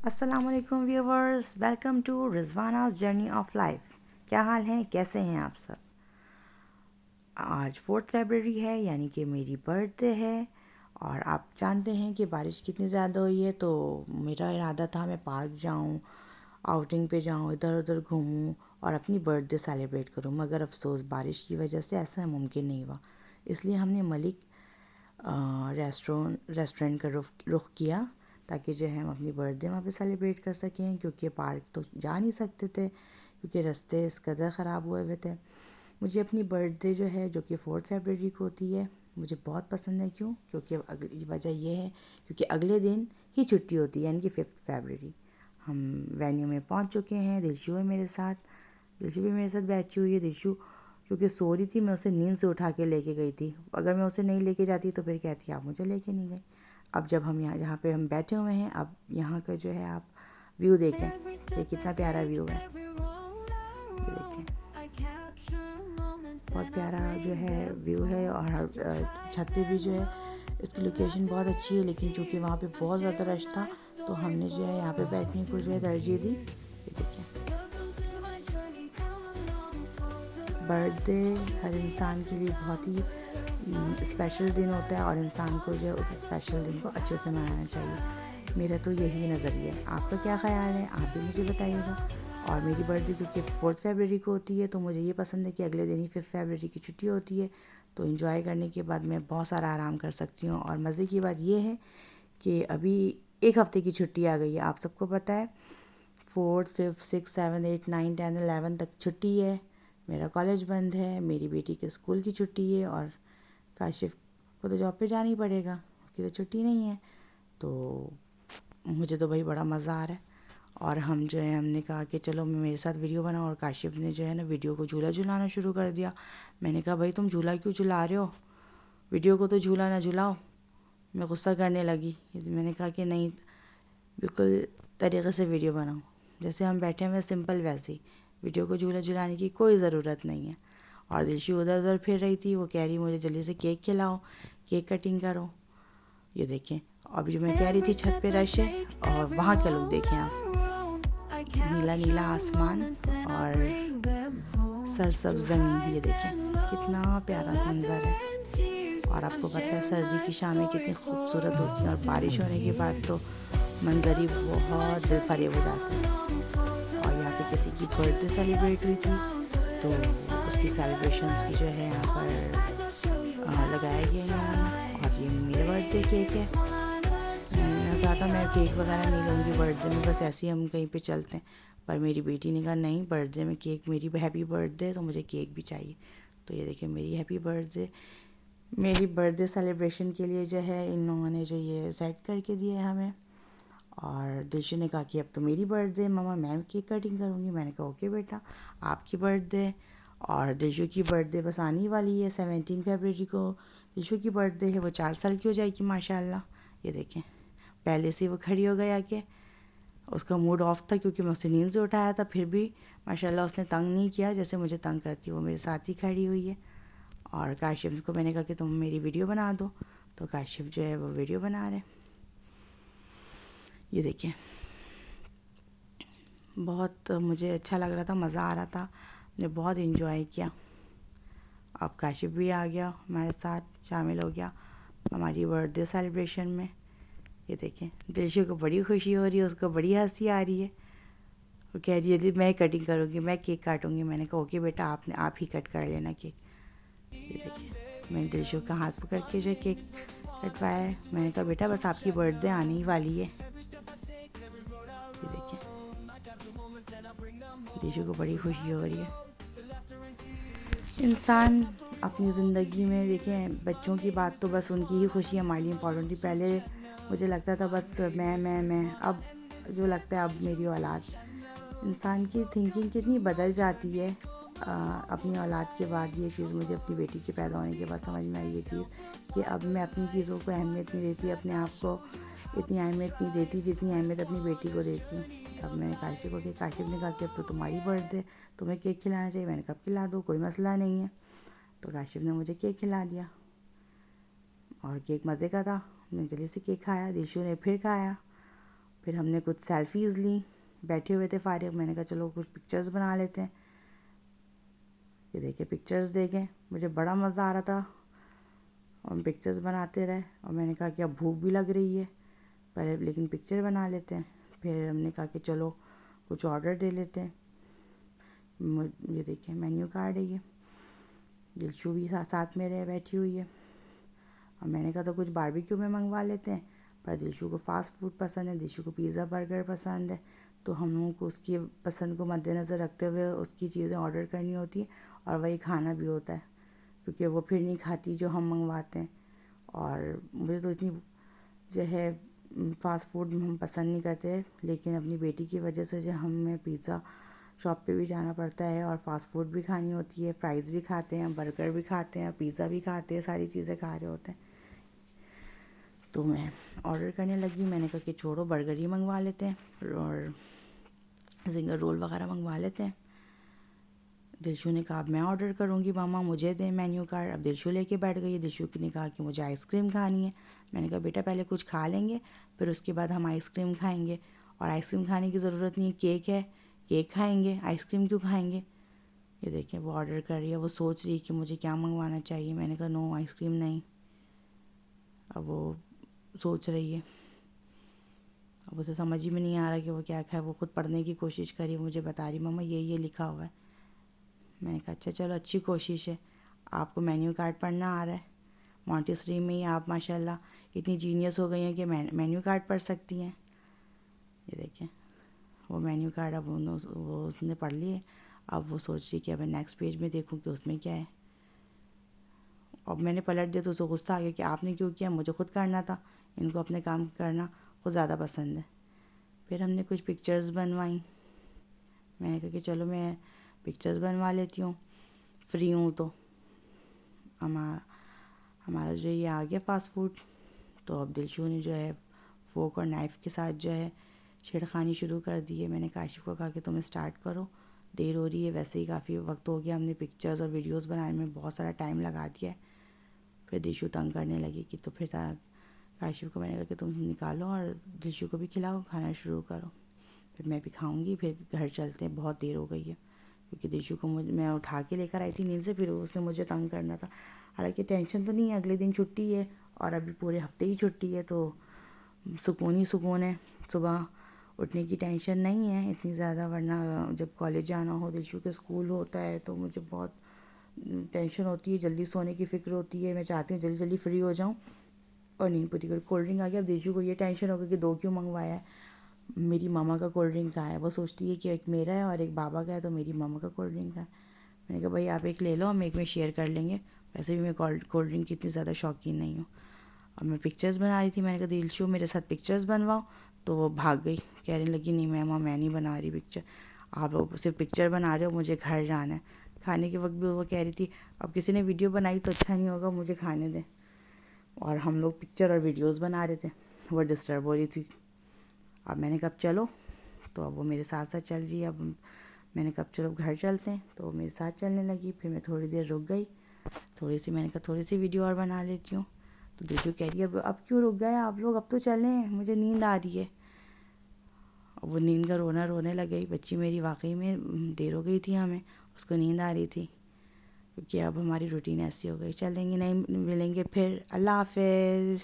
अस्सलाम वालेकुम viewers, welcome to Rizwana's journey of life. क्या हाल है, कैसे हैं आप सब? आज 4 फरवरी है, यानी कि मेरी बर्थडे है। और आप जानते हैं कि बारिश कितनी ज़्यादा हुई है, तो मेरा इरादा था मैं पार्क जाऊं, आउटिंग पे जाऊं, इधर उधर घूमूं और अपनी बर्थडे सेलिब्रेट करूं। मगर अफसोस बारिश की वजह से ऐसा मुमकिन नहीं हुआ। इसलिए हमने मलिक रेस्टोरेंट का रुख किया, ताकि जो है हम अपनी बर्थडे वहाँ पे सेलिब्रेट कर सकें, क्योंकि पार्क तो जा नहीं सकते थे क्योंकि रास्ते इस कदर ख़राब हुए हुए थे। मुझे अपनी बर्थडे जो है, जो कि 4 फरवरी को होती है, मुझे बहुत पसंद है। क्यों? क्योंकि अगली वजह यह है क्योंकि अगले दिन ही छुट्टी होती है, यानी कि 5 फरवरी। हम वेन्यू में पहुँच चुके हैं। दिलशु है मेरे साथ, दिलशु भी मेरे साथ बैठी हुई है। दिलशु क्योंकि सो रही थी, मैं उसे नींद से उठा के लेके गई थी। अगर मैं उसे नहीं लेके जाती तो फिर कहती आप मुझे लेके नहीं गए। अब जब हम यहाँ जहाँ पे हम बैठे हुए हैं, अब यहाँ का जो है आप व्यू देखें, ये कितना प्यारा व्यू है। ये देखें, बहुत प्यारा जो है व्यू है। और छत पे भी जो है इसकी लोकेशन बहुत अच्छी है, लेकिन चूँकि वहाँ पे बहुत ज़्यादा रश था तो हमने जो है यहाँ पे बैठने को जो है तरजीह दी। ये देखें, बर्थडे हर इंसान के लिए बहुत ही स्पेशल दिन होता है और इंसान को जो है उस स्पेशल दिन को अच्छे से मनाना चाहिए। मेरा तो यही नज़रिया है। आपका क्या ख़्याल है, आप भी मुझे बताइएगा। और मेरी बर्थडे क्योंकि 4 फरवरी को होती है, तो मुझे ये पसंद है कि अगले दिन ही 5 फरवरी की छुट्टी होती है, तो इन्जॉय करने के बाद मैं बहुत सारा आराम कर सकती हूँ। और मज़े की बात यह है कि अभी एक हफ़्ते की छुट्टी आ गई है, आप सबको पता है। 4th 5th 6th 7th 8th 9th 10th 11th तक छुट्टी है। मेरा कॉलेज बंद है, मेरी बेटी के स्कूल की छुट्टी है और काशिफ को तो जॉब पे जाना ही पड़ेगा, उसकी तो छुट्टी नहीं है। तो मुझे तो भाई बड़ा मज़ा आ रहा है। और हम जो है हमने कहा कि चलो मेरे साथ वीडियो बनाओ, और काशिफ ने जो है ना वीडियो को झूला झुलाना शुरू कर दिया। मैंने कहा भाई तुम झूला क्यों झुला रहे हो, वीडियो को तो झूला ना झुलाओ। मैं गुस्सा करने लगी। मैंने कहा कि नहीं, बिल्कुल तरीक़े से वीडियो बनाओ, जैसे हम बैठे हुए सिंपल वैसे ही। वीडियो को झूला झुलाने की कोई ज़रूरत नहीं है। और दिलशु उधर उधर फिर रही थी, वो कह रही मुझे जल्दी से केक खिलाओ, केक कटिंग करो। ये देखें, अभी जो मैं कह रही थी छत पे रश है, और वहाँ के लोग देखें आप, नीला नीला आसमान और सरसब्ज ज़मीन। ये देखें कितना प्यारा मंजर है। और आपको पता है सर्दी की शामें कितनी खूबसूरत होती हैं, और बारिश होने के बाद तो मंजर ही बहुत दिल फरेब हो जाता है। और यहाँ पे किसी की बर्थडे सेलिब्रेट हुई थी, तो उसकी सेलिब्रेशंस की जो है यहाँ पर लगाया गया है इन्होंने। और ये मेरा बर्थडे केक है। मैंने कहा था मैं केक वगैरह नहीं लूँगी बर्थडे में, बस ऐसे ही हम कहीं पे चलते हैं। पर मेरी बेटी ने कहा नहीं, बर्थडे में केक, मेरी हैप्पी बर्थडे तो मुझे केक भी चाहिए। तो ये देखिए मेरी हैप्पी बर्थडे, मेरी बर्थडे सेलिब्रेशन के लिए जो है इन्होंने जो ये सेट करके दिए हमें। और दिलशु ने कहा कि अब तो मेरी बर्थडे मम्मा, मैं केक कटिंग करूँगी। मैंने कहा ओके बेटा, आपकी बर्थडे। और दिलशु की बर्थडे बस आने वाली है 17 फरवरी को। दिलशु की बर्थडे है, वो 4 साल की हो जाएगी माशाल्लाह। ये देखें, पहले से वो खड़ी हो गया कि उसका मूड ऑफ था, क्योंकि मैं उसे नींद से उठाया था, फिर भी माशाल्लाह उसने तंग नहीं किया जैसे मुझे तंग करती। वो मेरे साथ ही खड़ी हुई है। और काशिफ को मैंने कहा कि तुम मेरी वीडियो बना दो, तो काशिफ जो है वो वीडियो बना रहे। ये देखें, बहुत मुझे अच्छा लग रहा था, मज़ा आ रहा था, मैंने बहुत इन्जॉय किया। अब काशिफ भी आ गया, हमारे साथ शामिल हो गया हमारी बर्थडे सेलिब्रेशन में। ये देखें, दिलशु को बड़ी खुशी हो रही है, उसको बड़ी हंसी आ रही है। वो कह रही है मैं कटिंग करूँगी, मैं केक काटूँगी। मैंने कहा ओके बेटा, आप ही कट कर लेना केक। ये देखिए, मैंने दिलशु का हाथ पकड़ के जो केक कटवाया है। मैंने कहा बेटा बस आपकी बर्थडे आने ही वाली है। ये देखिए, दिलशु को बड़ी खुशी हो रही है। इंसान अपनी ज़िंदगी में देखें, बच्चों की बात तो बस उनकी ही खुशी हमारे लिए इम्पोर्टेंट थी। पहले मुझे लगता था बस मैं, अब जो लगता है अब मेरी औलाद। इंसान की थिंकिंग कितनी बदल जाती है। अपनी औलाद के बाद ये चीज़ मुझे अपनी बेटी के पैदा होने के बाद समझ में आई, ये चीज़ कि अब मैं अपनी चीज़ों को अहमियत नहीं देती, अपने आप को इतनी अहमियत नहीं देती जितनी अहमियत अपनी बेटी को देती हूँ। अब मैंने काशिफ को, कि काशिफ ने कहा कि अब तो तुम्हारी बर्थडे, तुम्हें केक खिलाना चाहिए। मैंने कहा खिला दो, कोई मसला नहीं है। तो काशिफ ने मुझे केक खिला दिया, और केक मज़े का था। मैंने जल्दी से केक खाया, दिशु ने फिर खाया। फिर हमने कुछ सेल्फीज़ ली, बैठे हुए थे फारिग, मैंने कहा चलो कुछ पिक्चर्स बना लेते हैं। ये देखिए पिक्चर्स देखें, मुझे बड़ा मज़ा आ रहा था और पिक्चर्स बनाते रहे। और मैंने कहा कि अब भूख भी लग रही है पहले, लेकिन पिक्चर बना लेते हैं। फिर हमने कहा कि चलो कुछ ऑर्डर दे लेते हैं। ये देखिए मेन्यू कार्ड है, ये दिलशू भी साथ में रहे बैठी हुई है। और मैंने कहा तो कुछ बारबेक्यू में मंगवा लेते हैं, पर दिलशू को फ़ास्ट फूड पसंद है, दिलशू को पिज़्ज़ा बर्गर पसंद है। तो हम लोगों को उसकी पसंद को मद्देनज़र रखते हुए उसकी चीज़ें ऑर्डर करनी होती है और वही खाना भी होता है, क्योंकि वो फिर नहीं खाती जो हम मंगवाते हैं। और मुझे तो इतनी जो है फ़ास्ट फूड हम पसंद नहीं करते, लेकिन अपनी बेटी की वजह से जो हमें पिज़्ज़ा शॉप पे भी जाना पड़ता है और फ़ास्ट फूड भी खानी होती है। फ्राइज़ भी खाते हैं, बर्गर भी खाते हैं, पिज़्ज़ा भी खाते हैं, सारी चीज़ें खा रहे होते हैं। तो मैं ऑर्डर करने लगी, मैंने कहा कि छोड़ो बर्गर ही मंगवा लेते हैं और ज़िंगर रोल वगैरह मंगवा लेते हैं। दिलशू ने कहा अब मैं ऑर्डर करूँगी मामा, मुझे दें मेन्यू कार्ड। अब दिलशू लेके बैठ गई है। दिलशू ने कहा कि मुझे आइसक्रीम खानी है। मैंने कहा बेटा पहले कुछ खा लेंगे, फिर उसके बाद हम आइसक्रीम खाएंगे। और आइसक्रीम खाने की ज़रूरत नहीं है, केक है, केक खाएंगे, आइसक्रीम क्यों खाएंगे। ये देखिए वो ऑर्डर कर रही है, वो सोच रही है कि मुझे क्या मंगवाना चाहिए। मैंने कहा नो आइसक्रीम नहीं। अब वो सोच रही है, अब उसे समझ ही में नहीं आ रहा कि वो क्या खाए। वो खुद पढ़ने की कोशिश करी, मुझे बता रही मम्मा ये लिखा हुआ है। मैंने कहा अच्छा चलो अच्छी कोशिश है, आपको मेन्यू कार्ड पढ़ना आ रहा है। मॉन्टेसरी में ही आप माशाल्लाह इतनी जीनियस हो गई हैं कि मेन्यू कार्ड पढ़ सकती हैं। ये देखें वो मेन्यू कार्ड अब वो उसने पढ़ लिए। अब वो सोच रही कि अब नेक्स्ट पेज में देखूं कि उसमें क्या है। अब मैंने पलट दिया तो उसे गुस्सा आ गया कि आपने क्यों किया, मुझे खुद करना था। इनको अपने काम करना खुद ज़्यादा पसंद है। फिर हमने कुछ पिक्चर्स बनवाई। मैंने कहा कि चलो मैं पिक्चर्स बनवा लेती हूँ, फ्री हूँ तो। हमारा जो ये आ गया फ़ास्ट फूड। तो अब दिलशू ने जो है फोक और नाइफ़ के साथ जो है छेड़खानी शुरू कर दी है। मैंने काशिफ को कहा कि तुम स्टार्ट करो, देर हो रही है, वैसे ही काफ़ी वक्त हो गया, हमने पिक्चर्स और वीडियोस बनाने में बहुत सारा टाइम लगा दिया है। फिर दिलशू तंग करने लगी कि तो फिर काशिफ को मैंने कहा कि तुम निकालो और दिलशू को भी खिलाओ, खाना शुरू करो, फिर मैं भी खाऊंगी, फिर घर चलते हैं, बहुत देर हो गई है। क्योंकि दिलशू को मैं उठा के लेकर आई थी नींद से, फिर उसने मुझे तंग करना था। हालांकि टेंशन तो नहीं है, अगले दिन छुट्टी है और अभी पूरे हफ्ते ही छुट्टी है, तो सुकून ही सुकून है। सुबह उठने की टेंशन नहीं है इतनी ज़्यादा, वरना जब कॉलेज जाना हो, दिलशू के स्कूल होता है, तो मुझे बहुत टेंशन होती है, जल्दी सोने की फ़िक्र होती है। मैं चाहती हूँ जल्दी जल्दी फ्री हो जाऊँ और नींद पूरी करूँ। कोल्ड ड्रिंक आ गया, अब दिलशू को ये टेंशन होगी कि 2 क्यों मंगवाया है, मेरी मामा का कोल्ड ड्रिंक कहाँ है। वो सोचती है कि एक मेरा है और एक बाबा का है, तो मेरी मामा का कोल्ड ड्रिंक है। मैंने कहा भाई आप एक ले लो, हम एक में शेयर कर लेंगे, वैसे भी मैं कोल्ड ड्रिंक की इतनी ज़्यादा शौकीन नहीं हूँ। अब मैं पिक्चर्स बना रही थी, मैंने कहा दिलशू मेरे साथ पिक्चर्स बनवाओ, तो वो भाग गई, कहने लगी नहीं मैं नहीं बना रही पिक्चर, आप लोग सिर्फ पिक्चर बना रहे हो, मुझे घर जाना है। खाने के वक्त भी वो कह रही थी अब किसी ने वीडियो बनाई तो अच्छा नहीं होगा, मुझे खाने दें। और हम लोग पिक्चर और वीडियोज़ बना रहे थे, वो डिस्टर्ब हो रही थी। अब मैंने कहा चलो, तो अब वो मेरे साथ साथ चल रही है। अब मैंने कहा चलो घर चलते हैं, तो वो मेरे साथ चलने लगी। फिर मैं थोड़ी देर रुक गई, मैंने कहा थोड़ी सी वीडियो और बना लेती हूँ। तो दिलशू कह रही है अब क्यों रुक गए आप लोग, अब तो चलें, मुझे नींद आ रही है। अब वो नींद का रोना रोने लग गई बच्ची मेरी, वाकई में देर हो गई थी हमें, उसको नींद आ रही थी, क्योंकि अब हमारी रूटीन ऐसी हो गई। चलेंगे नहीं मिलेंगे फिर, अल्लाह हाफिज़।